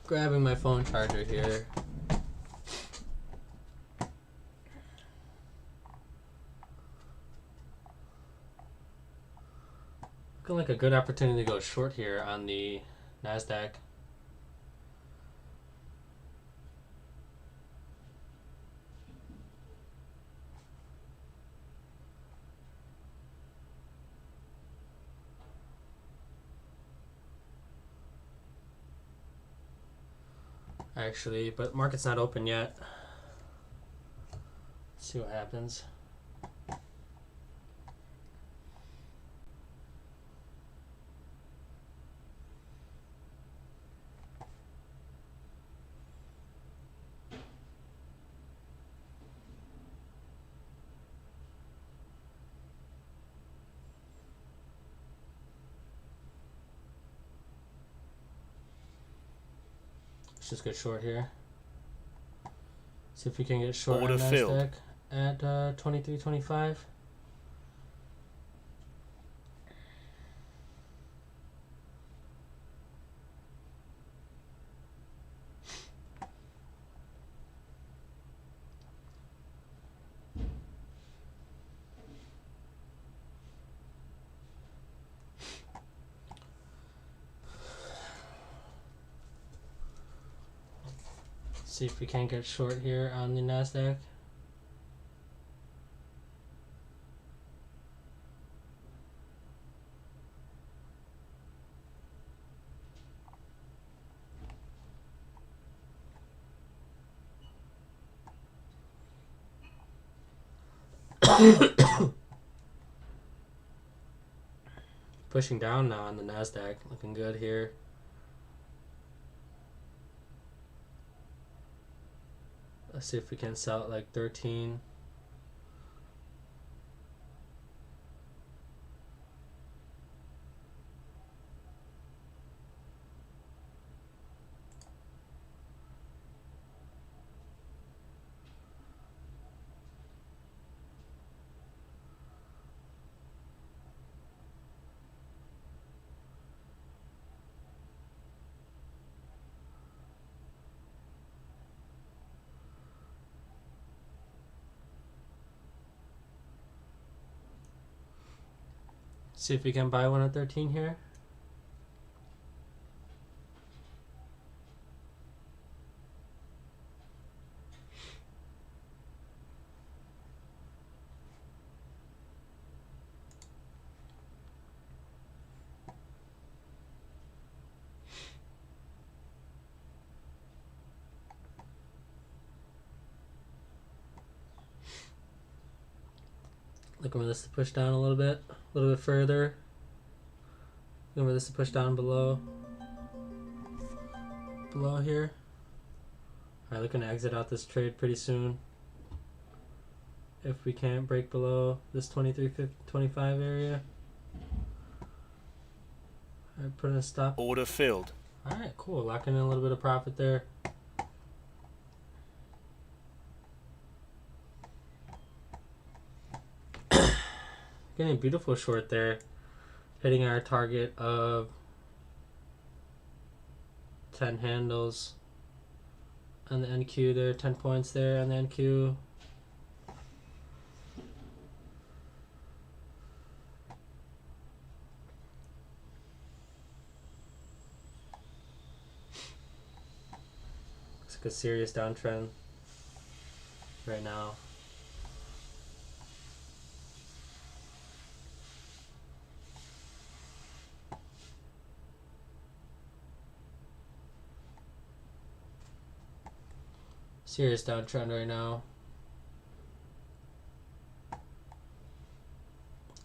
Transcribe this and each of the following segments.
Grabbing my phone charger here. Looking like a good opportunity to go short here on the NASDAQ. Actually, but market's not open yet. Let's see what happens. Let's just get short here. See if we can get short on NASDAQ at 23.25. See if we can get short here on the NASDAQ. Pushing down now on the NASDAQ, looking good here. Let's see if we can sell at like 13. See if we can buy one at 13 here. Looking for this to push down a little bit further. Looking for this to push down below here. Alright, looking to exit out this trade pretty soon. If we can't break below this 23.25 area. Alright, putting a stop. Order filled. Alright, cool. Locking in a little bit of profit there. Getting a beautiful short there. Hitting our target of 10 handles on the NQ there. 10 points there on the NQ. Looks like a serious downtrend right now. Serious downtrend right now.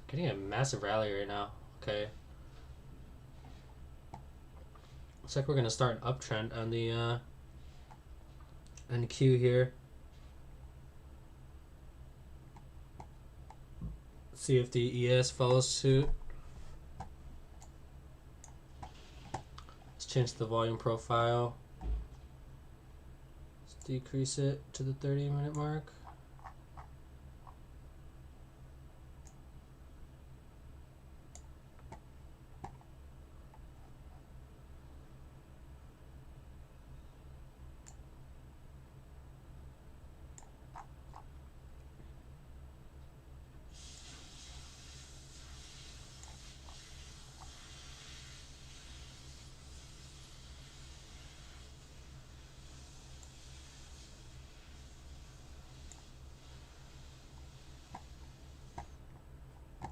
Getting a massive rally right now. Okay. Looks like we're gonna start an uptrend on the NQ here. See if the ES follows suit. Let's change the volume profile. Decrease it to the 30-minute mark.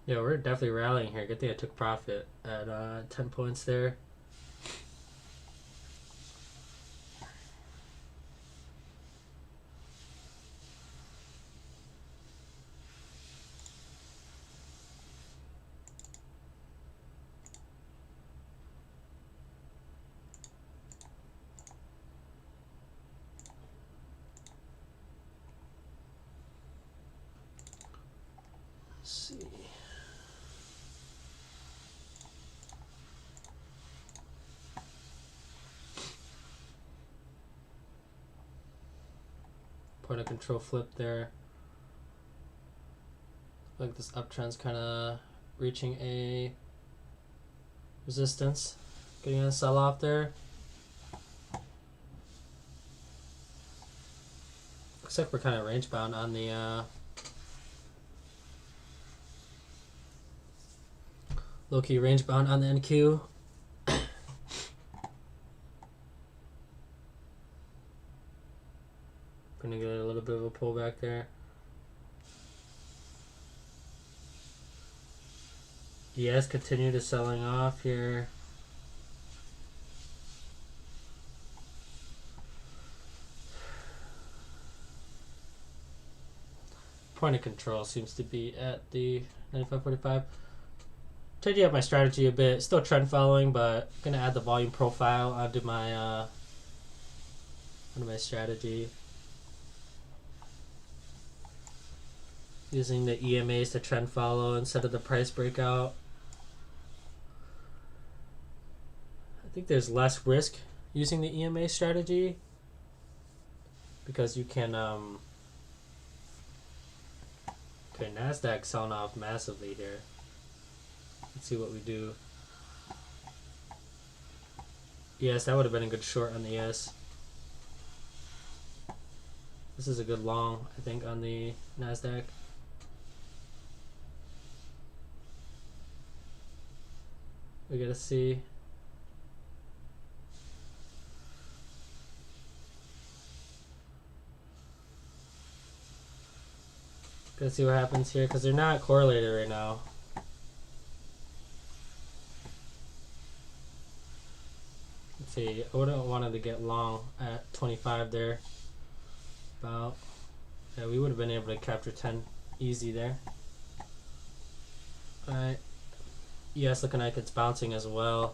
Yeah, we're definitely rallying here. Good thing I took profit at 10 points there. Let's see. Point of control flip there. Like this uptrend's kind of reaching a resistance. Getting a sell off there. Looks like we're kind of range bound on the low key range bound on the NQ. Gonna get a little bit of a pullback there. Yes, continue to selling off here. Point of control seems to be at the 95.45. Changing up my strategy a bit. Still trend following, but gonna add the volume profile onto my strategy. Using the EMAs to trend follow instead of the price breakout. I think there's less risk using the EMA strategy because you can okay, NASDAQ selling off massively here. Let's see what we do. Yes, that would have been a good short on the ES. This is a good long, I think, on the NASDAQ. We gotta see. Gotta see what happens here because they're not correlated right now. Let's see. I wouldn't wanted to get long at 25 there. About, yeah, we would have been able to capture 10 easy there. Alright. Yes, looking like it's bouncing as well.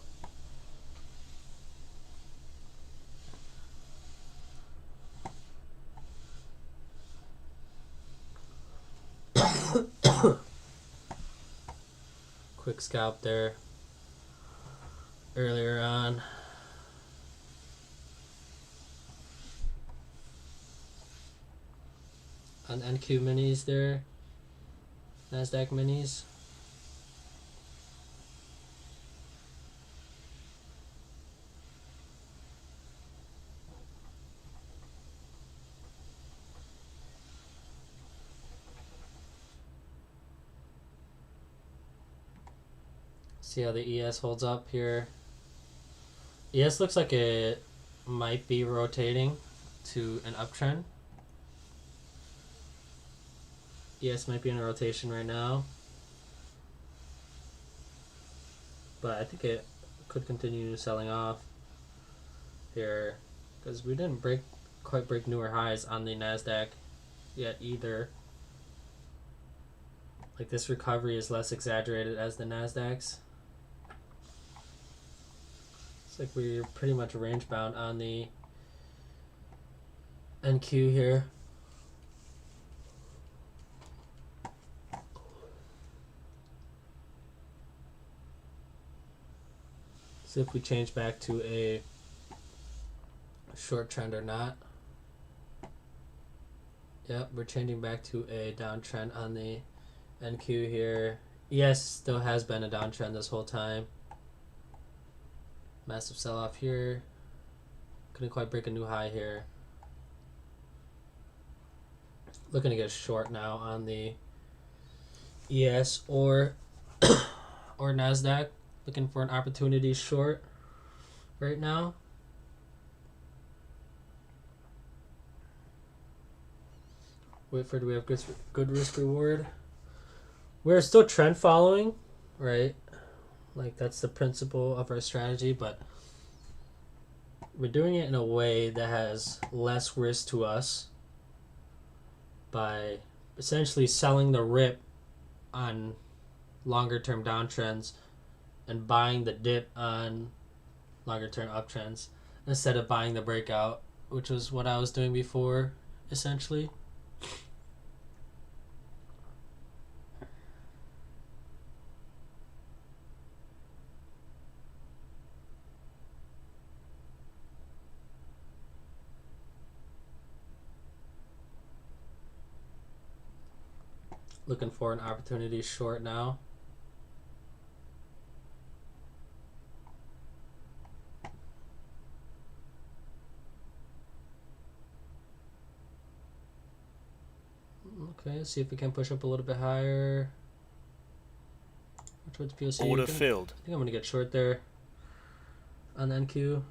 Quick scalp there earlier on. On NQ minis there, NASDAQ minis. See how the ES holds up here. ES looks like it might be rotating to an uptrend. ES might be in a rotation right now, but I think it could continue selling off here because we didn't quite break newer highs on the NASDAQ yet either. Like this recovery is less exaggerated as the NASDAQ's. It's like we're pretty much range bound on the NQ here. See if we change back to a short trend or not. Yep, we're changing back to a downtrend on the NQ here. ES still has been a downtrend this whole time. Massive sell-off here. Couldn't quite break a new high here. Looking to get short now on the ES or NASDAQ. Looking for an opportunity short right now. Wait for, do we have good risk reward? We're still trend following, right? Like that's the principle of our strategy, but we're doing it in a way that has less risk to us by essentially selling the rip on longer term downtrends and buying the dip on longer term uptrends instead of buying the breakout, which was what I was doing before, essentially. Looking for an opportunity short now. Okay, let's see if we can push up a little bit higher. Towards POC. Order filled. I think I'm going to get short there on the NQ.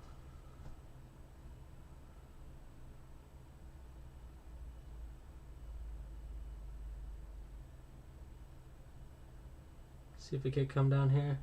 See if we can come down here.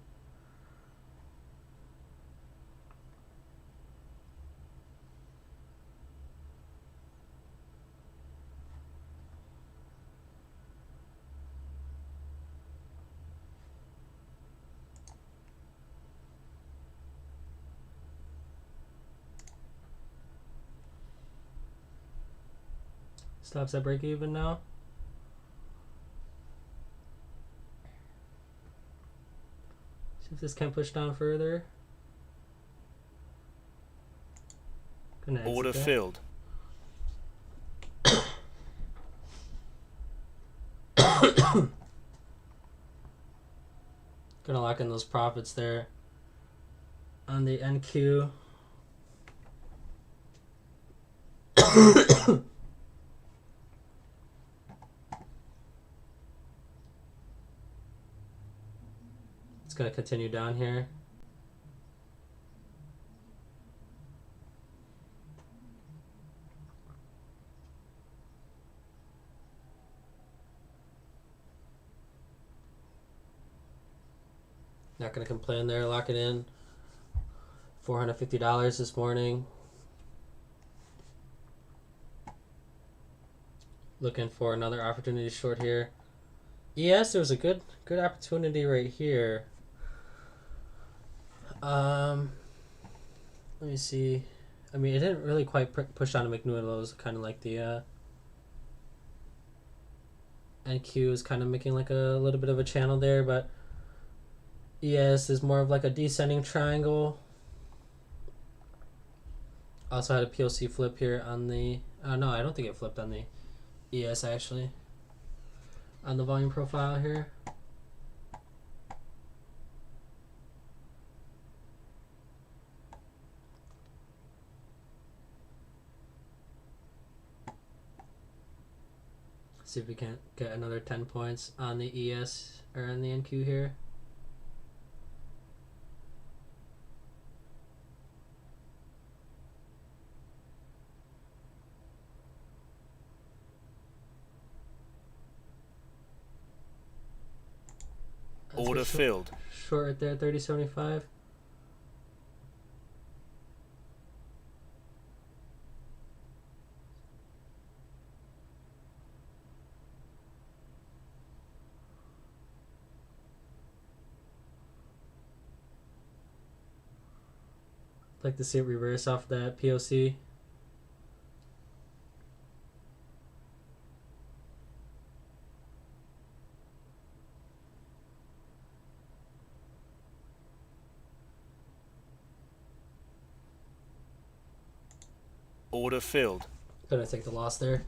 Stops at break even now. See if this can push down further. Gonna exit Order that. filled. Gonna lock in those profits there on the NQ. It's gonna continue down here. Not gonna complain there. Lock it in. $450 this morning. Looking for another opportunity short here. Yes, there was a good opportunity right here. Let me see. I mean, it didn't really quite push down to McNew. It was kind of like the NQ is kind of making like a little bit of a channel there, but ES is more of like a descending triangle. Also had a POC flip here on the... no, I don't think it flipped on the ES actually. On the volume profile here. See if we can get another 10 points on the ES or on the NQ here. Order filled. Short right there, 30.75. Like to see it reverse off that POC. Order filled. Gonna take the loss there.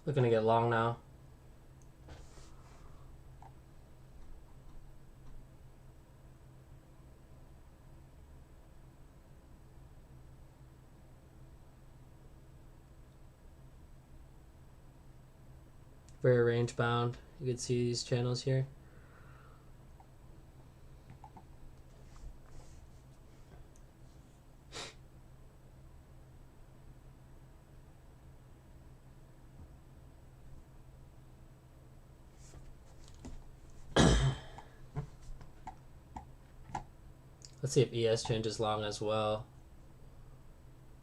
Looking to get long now. Very range bound. You can see these channels here. Let's see if ES changes long as well.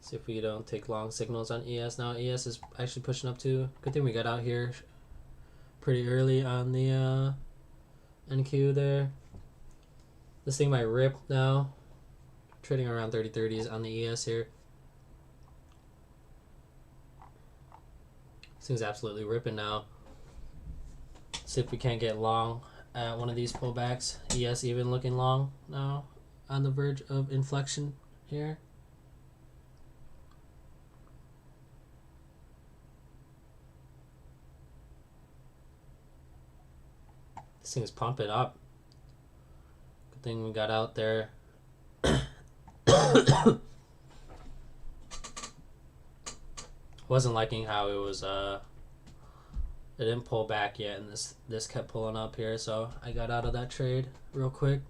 See if we don't take long signals on ES. Now ES is actually pushing up too. Good thing we got out here pretty early on the NQ there. This thing might rip now. Trading around 30-30s on the ES here. This thing's absolutely ripping now. See if we can't get long at one of these pullbacks. ES even looking long now, on the verge of inflection here. This thing's pumping up. Good thing we got out there. Wasn't liking how it was it didn't pull back yet, and this kept pulling up here, so I got out of that trade real quick.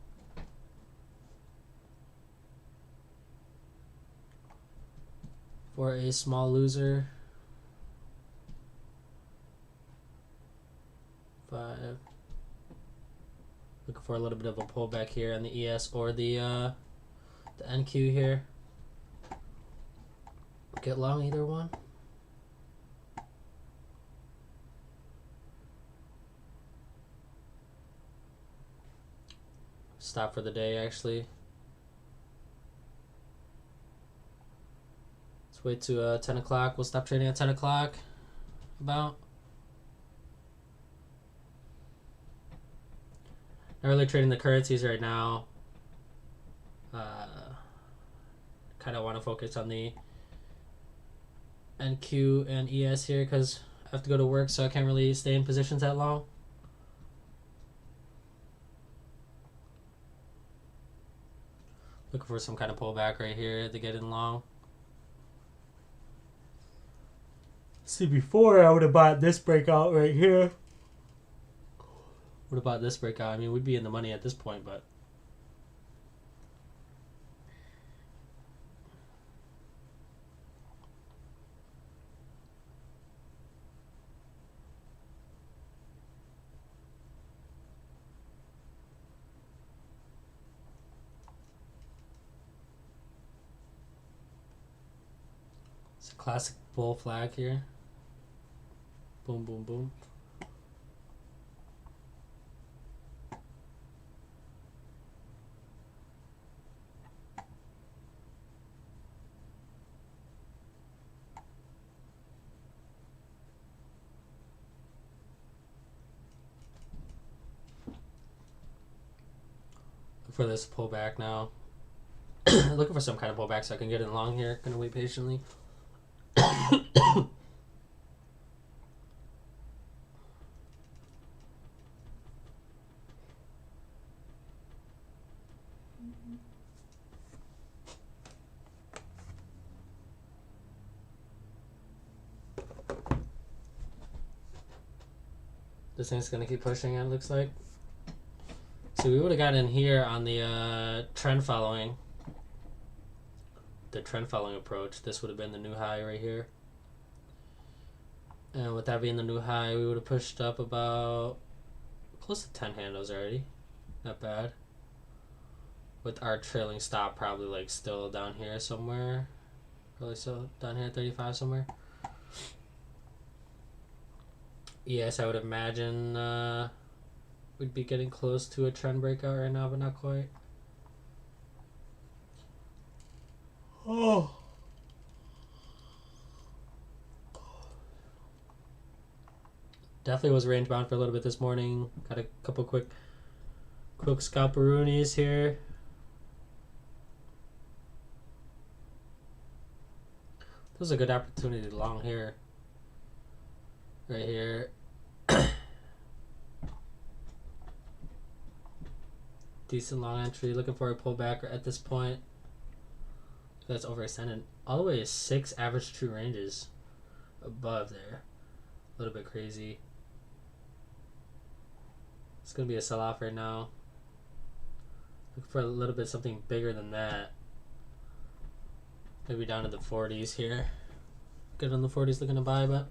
For a small loser. 5. Looking for a little bit of a pullback here on the ES or the NQ here. Get long either one. Stop for the day actually. Let's wait to 10 o'clock. We'll stop trading at 10 o'clock. About. Not really trading the currencies right now. Kind of want to focus on the NQ and ES here because I have to go to work, so I can't really stay in positions that long. Looking for some kind of pullback right here to get in long. See, before I would have bought this breakout right here. What about this breakout? I mean, we'd be in the money at this point, but it's a classic bull flag here. Boom, boom, boom. For this pullback now. Looking for some kind of pullback so I can get in long here. Gonna wait patiently. This thing's gonna keep pushing, it looks like. So we would have gotten in here on the trend following. The trend following approach. This would have been the new high right here. And with that being the new high, we would have pushed up about close to 10 handles already. Not bad. With our trailing stop probably like still down here somewhere. Probably still down here at 35 somewhere. Yes, I would imagine we'd be getting close to a trend breakout right now, but not quite. Oh. Definitely was range bound for a little bit this morning. Got a couple quick scalperoonies here. This was a good opportunity long here. Right here. Decent long entry. Looking for a pullback at this point. That's overextended. All the way to 6 average true ranges above there. A little bit crazy. gonna be a sell-off right now. Look for a little bit something bigger than that. Maybe down to the 40s here. Good on the 40s looking to buy, but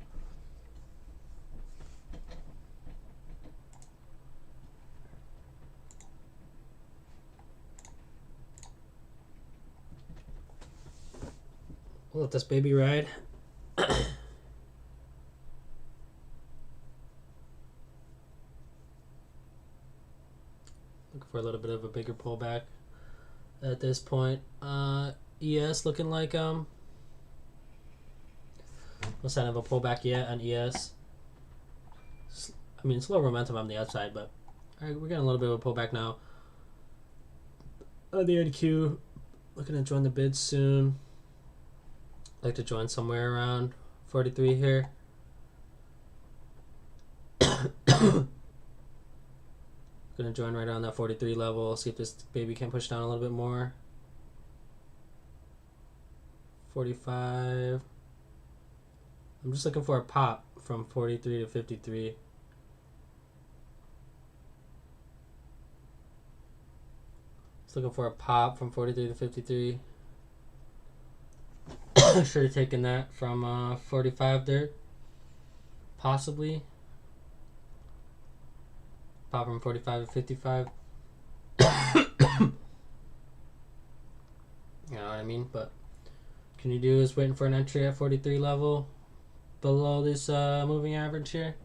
we'll let this baby ride. Looking for a little bit of a bigger pullback at this point. ES looking like no sign of a pullback yet on ES. I mean, slow momentum on the upside, but all right, we're getting a little bit of a pullback now. On the NQ, looking to join the bid soon. Like to join somewhere around 43 here. Gonna join right around that 43 level. See if this baby can push down a little bit more. 45. I'm just looking for a pop from 43 to 53. Just looking for a pop from 43 to 53. Should have taken that from 45 there. Possibly. Pop from 45 to 55. You know what I mean? But can you do is waiting for an entry at 43 level below this moving average here.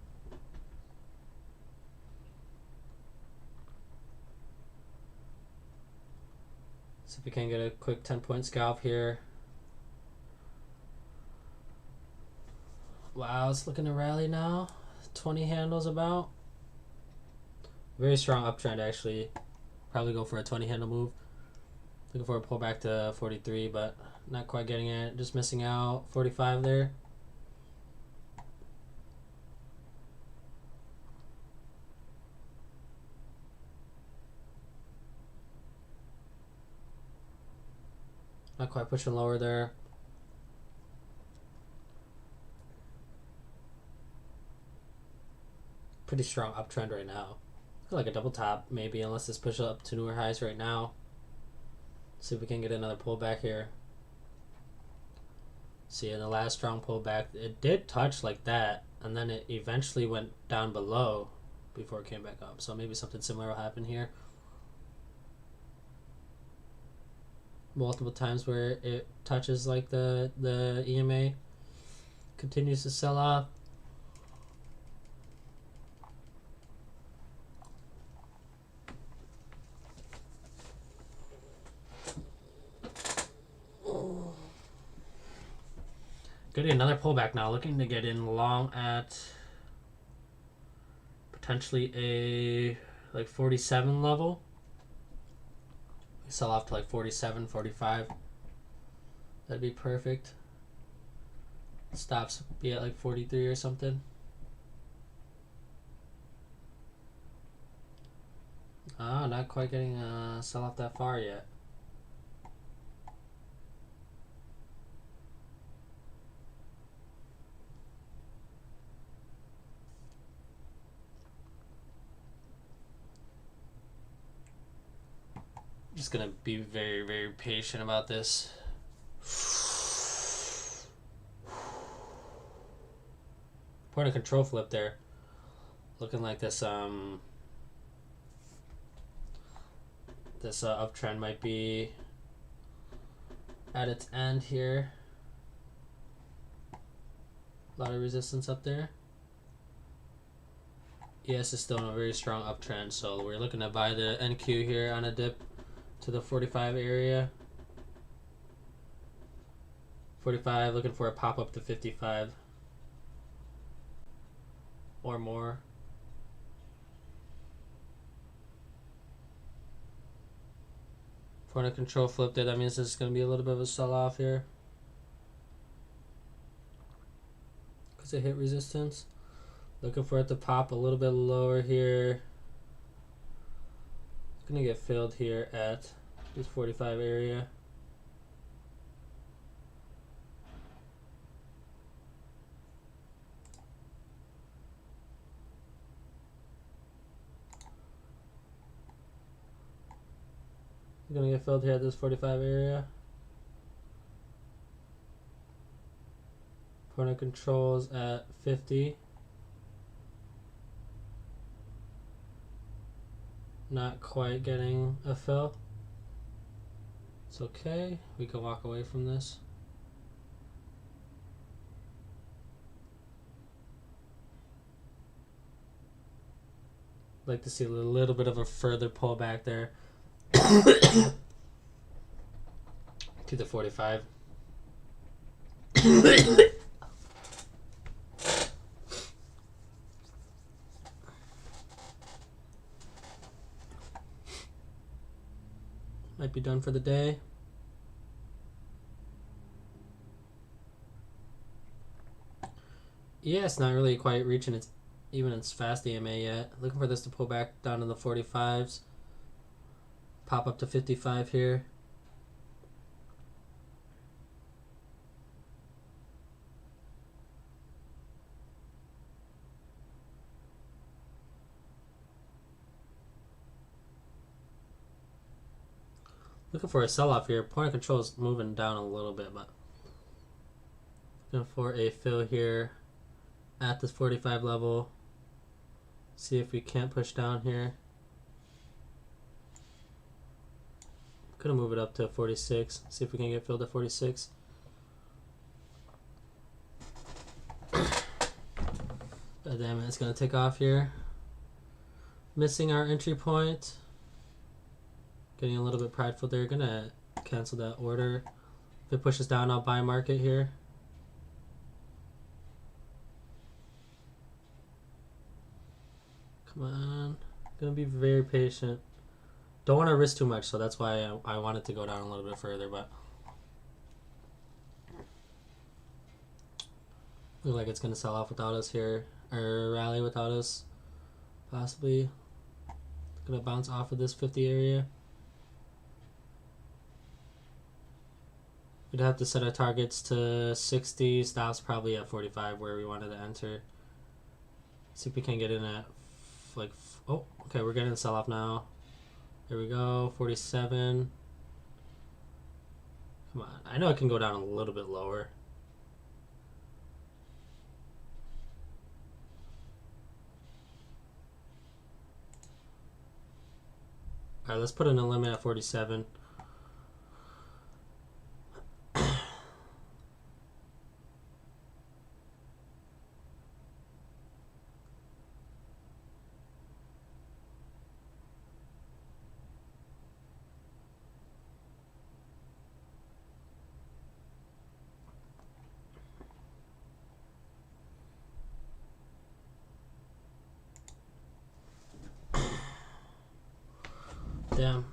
See if we can get a quick 10-point scalp here. Wow, it's looking to rally now. 20 handles about. Very strong uptrend actually. Probably go for a 20 handle move. Looking for a pullback to 43, but not quite getting it. Just missing out. 45 there. Not quite pushing lower there. Pretty strong uptrend right now. Like a double top maybe, unless this pushes up to newer highs right now. See if we can get another pullback here. See, in the last strong pullback, it did touch like that, and then it eventually went down below before it came back up. So maybe something similar will happen here. Multiple times where it touches like the EMA, continues to sell off. Getting another pullback now, looking to get in long at potentially a like 47 level. Sell off to like 47, 45. That'd be perfect. Stops be at like 43 or something. Not quite getting sell off that far yet. Just gonna be very, very patient about this. Point of control flip there. Looking like this uptrend might be at its end here. A lot of resistance up there. ES is still in a very strong uptrend, so we're looking to buy the NQ here on a dip to the 45 area. 45, looking for a pop up to 55 or more. Point of control flip there. That means there's going to be a little bit of a sell off here because it hit resistance. Looking for it to pop a little bit lower here. It's going to get filled here at this 45 area. gonna get filled here at this 45 area. Point of controls at 50. Not quite getting a fill. It's okay. We can walk away from this. Like to see a little bit of a further pullback there to the 45. Might be done for the day. Yeah, it's not really quite reaching its fast EMA yet. Looking for this to pull back down to the 45s. Pop up to 55 here. Looking for a sell-off here. Point of control is moving down a little bit, but looking for a fill here at this 45 level. See if we can't push down here. Gonna move it up to 46. See if we can get filled at 46. God damn it, it's gonna take off here. Missing our entry point. Getting a little bit prideful there. Gonna cancel that order. If it pushes down, I'll buy market here. Come on. Gonna be very patient. Don't want to risk too much, so that's why I wanted to go down a little bit further, but looks like it's gonna sell off without us here, or rally without us, possibly. Gonna bounce off of this 50 area. We'd have to set our targets to 60, stops probably at 45 where we wanted to enter. See if we can get in at like, oh, okay, we're getting a sell off now. There we go, 47. Come on, I know it can go down a little bit lower. All right, let's put in a limit at 47. Damn.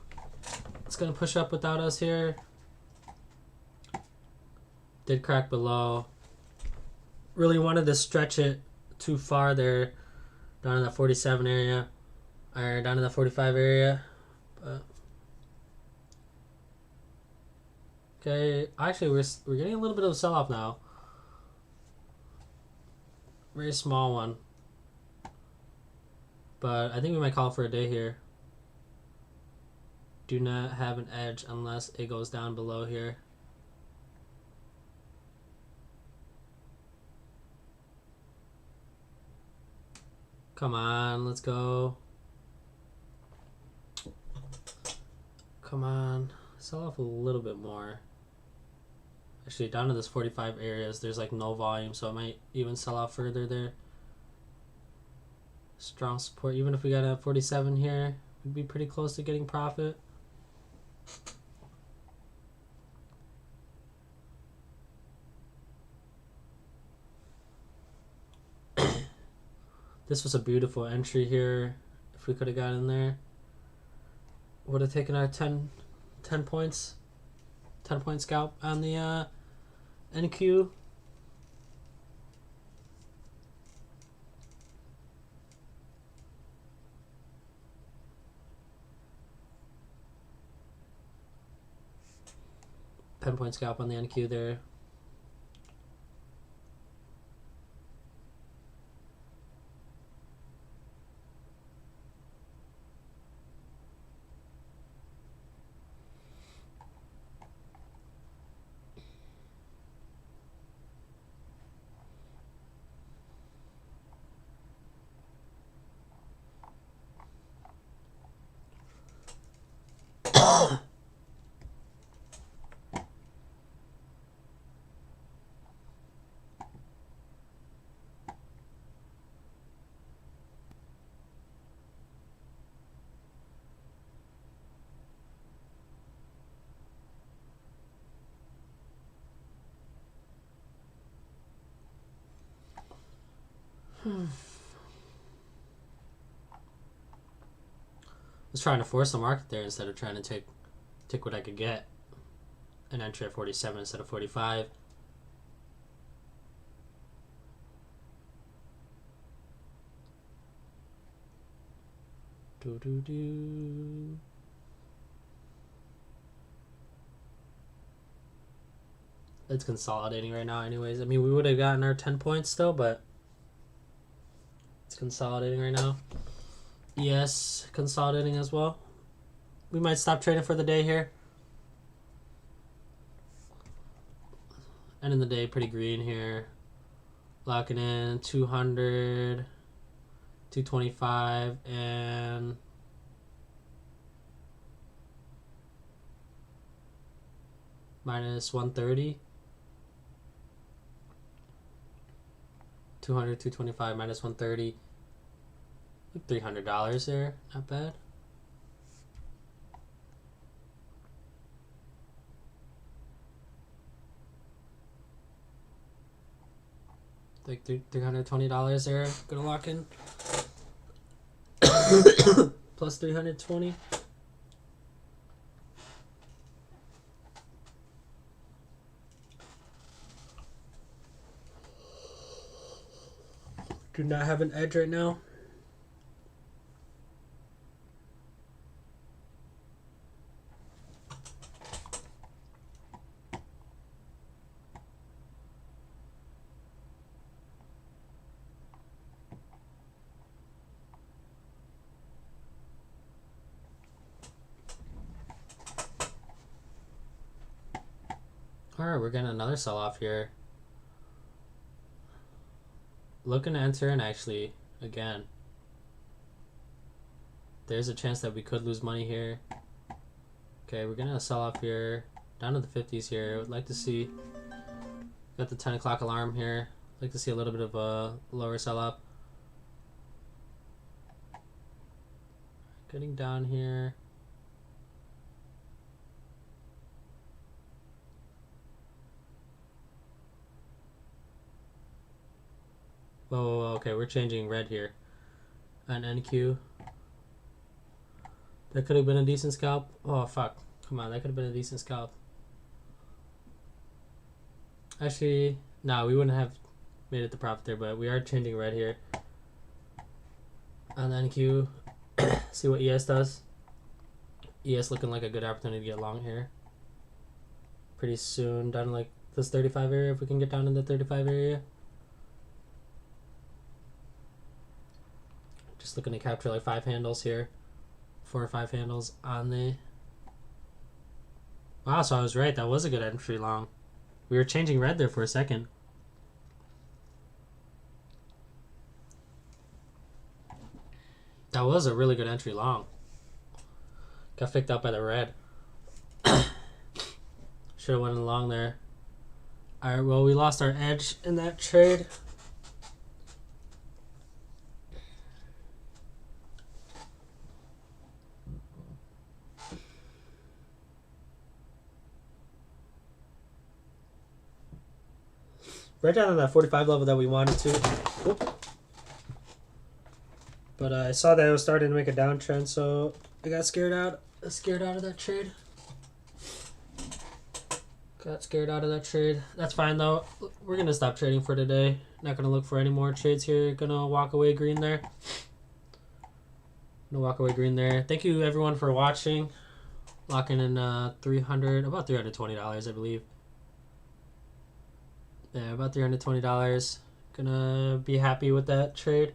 It's gonna push up without us here. Did crack below. Really wanted to stretch it too far there. Down in that 47 area. Or down in the 45 area. But okay. Actually, we're getting a little bit of a sell-off now. Very small one. But I think we might call for a day here. Do not have an edge unless it goes down below here. Come on, let's go. Come on, sell off a little bit more. Actually, down to this 45 areas, there's like no volume, so it might even sell off further there. Strong support, even if we got a 47 here, we'd be pretty close to getting profit. This was a beautiful entry here. If we could have got in there, would have taken our 10 points, 10 point scalp on the NQ. Point scalp on the NQ there. was trying to force the market there instead of trying to take what I could get. An entry at 47 instead of 45. It's consolidating right now anyways. I mean, we would have gotten our 10 points still, but it's consolidating right now. Yes, consolidating as well. We might stop trading for the day here. Ending the day pretty green here. Locking in 200, 225, and minus 130. 200, 225, minus 130. $300 there. Not bad. Like $320 there. Gonna lock in. Plus 320. Do not have an edge right now. Alright, we're getting another sell-off here. Looking to enter in actually again. There's a chance that we could lose money here. Okay, we're gonna sell off here. Down to the 50s here. Would like to see. Got the 10 o'clock alarm here. Like to see a little bit of a lower sell-off. Getting down here. Whoa, okay, we're changing red here. An NQ. That could have been a decent scalp. Oh, fuck. Come on, that could have been a decent scalp. Actually, no, we wouldn't have made it the profit there, but we are changing red here. On the NQ. See what ES does. ES looking like a good opportunity to get long here. Pretty soon, down to like this 35 area, if we can get down in the 35 area. Just looking to capture like 5 handles here. 4 or 5 handles on the... Wow, so I was right. That was a good entry long. We were changing red there for a second. That was a really good entry long. Got picked up by the red. Should have went along there. Alright, well, we lost our edge in that trade. Right down on that 45 level that we wanted to. Whoop. But I saw that it was starting to make a downtrend, so I got scared out of that trade. Got scared out of that trade. That's fine though. We're gonna stop trading for today. Not gonna look for any more trades here. Gonna walk away green there. Thank you everyone for watching. Locking in about $320, I believe. Yeah, about $320. Gonna be happy with that trade.